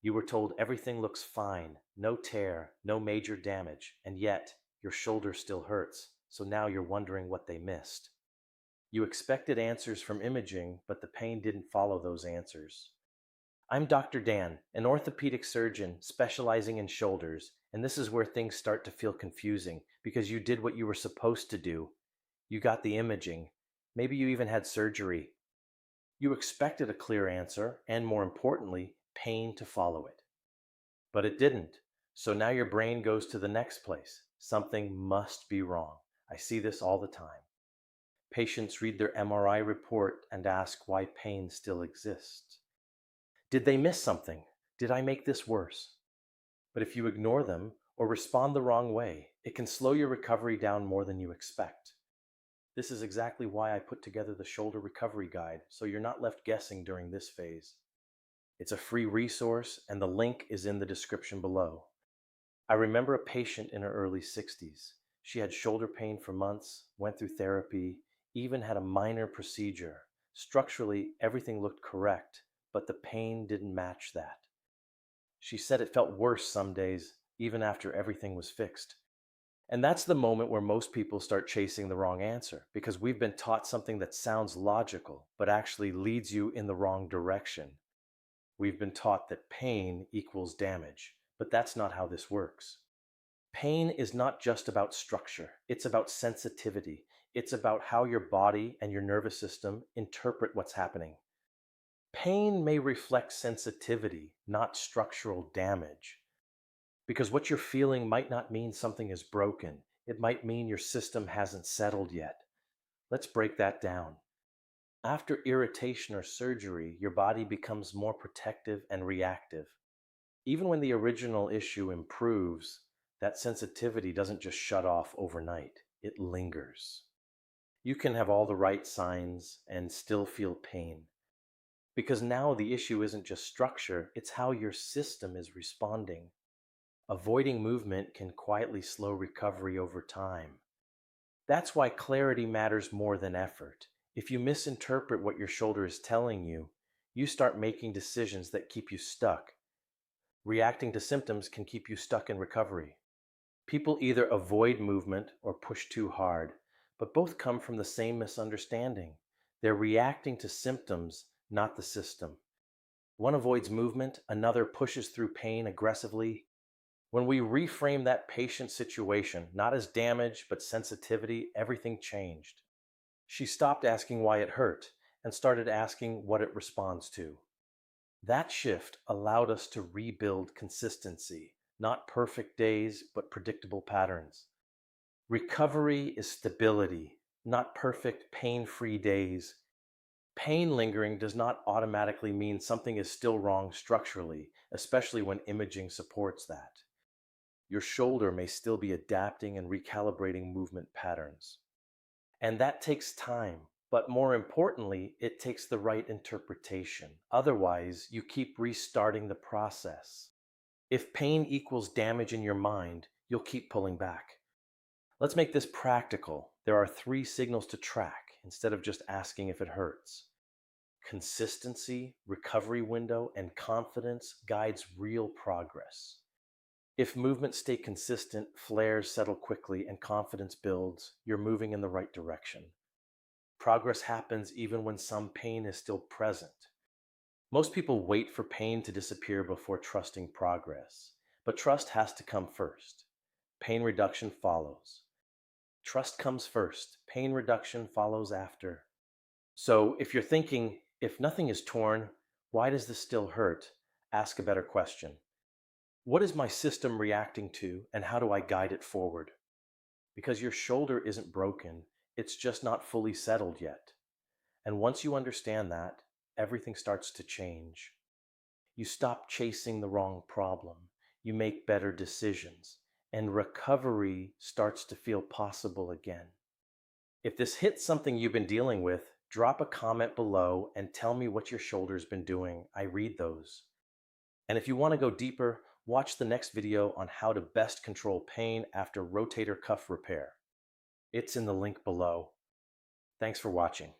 You were told everything looks fine, no tear, no major damage, and yet your shoulder still hurts, so now you're wondering what they missed. You expected answers from imaging, but the pain didn't follow those answers. I'm Dr. Dan, an orthopedic surgeon specializing in shoulders, and this is where things start to feel confusing because you did what you were supposed to do. You got the imaging. Maybe you even had surgery. You expected a clear answer, and more importantly, pain to follow it. But it didn't. So now your brain goes to the next place. Something must be wrong. I see this all the time. Patients read their MRI report and ask why pain still exists. Did they miss something? Did I make this worse? But if you ignore them or respond the wrong way, it can slow your recovery down more than you expect. This is exactly why I put together the shoulder recovery guide, so you're not left guessing during this phase. It's a free resource, and the link is in the description below. I remember a patient in her early 60s. She had shoulder pain for months, went through therapy, even had a minor procedure. Structurally, everything looked correct, but the pain didn't match that. She said it felt worse some days, even after everything was fixed. And that's the moment where most people start chasing the wrong answer, because we've been taught something that sounds logical, but actually leads you in the wrong direction. We've been taught that pain equals damage, but that's not how this works. Pain is not just about structure, it's about sensitivity. It's about how your body and your nervous system interpret what's happening. Pain may reflect sensitivity, not structural damage. Because what you're feeling might not mean something is broken. It might mean your system hasn't settled yet. Let's break that down. After irritation or surgery, your body becomes more protective and reactive. Even when the original issue improves, that sensitivity doesn't just shut off overnight. It lingers. You can have all the right signs and still feel pain. Because now the issue isn't just structure, it's how your system is responding. Avoiding movement can quietly slow recovery over time. That's why clarity matters more than effort. If you misinterpret what your shoulder is telling you, you start making decisions that keep you stuck. Reacting to symptoms can keep you stuck in recovery. People either avoid movement or push too hard, but both come from the same misunderstanding. They're reacting to symptoms, not the system. One avoids movement, another pushes through pain aggressively. When we reframe that patient situation, not as damage, but sensitivity, everything changed. She stopped asking why it hurt and started asking what it responds to. That shift allowed us to rebuild consistency, not perfect days, but predictable patterns. Recovery is stability, not perfect, pain-free days. Pain lingering does not automatically mean something is still wrong structurally, especially when imaging supports that. Your shoulder may still be adapting and recalibrating movement patterns. And that takes time, but more importantly, it takes the right interpretation. Otherwise, you keep restarting the process. If pain equals damage in your mind, you'll keep pulling back. Let's make this practical. There are 3 signals to track instead of just asking if it hurts. Consistency, recovery window, and confidence guides real progress. If movements stay consistent, flares settle quickly, and confidence builds, you're moving in the right direction. Progress happens even when some pain is still present. Most people wait for pain to disappear before trusting progress, but trust has to come first. Pain reduction follows. Trust comes first, pain reduction follows after. So if you're thinking, if nothing is torn, why does this still hurt? Ask a better question. What is my system reacting to, and how do I guide it forward? Because your shoulder isn't broken, it's just not fully settled yet. And once you understand that, everything starts to change. You stop chasing the wrong problem, you make better decisions, and recovery starts to feel possible again. If this hits something you've been dealing with, drop a comment below and tell me what your shoulder's been doing. I read those. And if you want to go deeper, watch the next video on how to best control pain after rotator cuff repair. It's in the link below. Thanks for watching.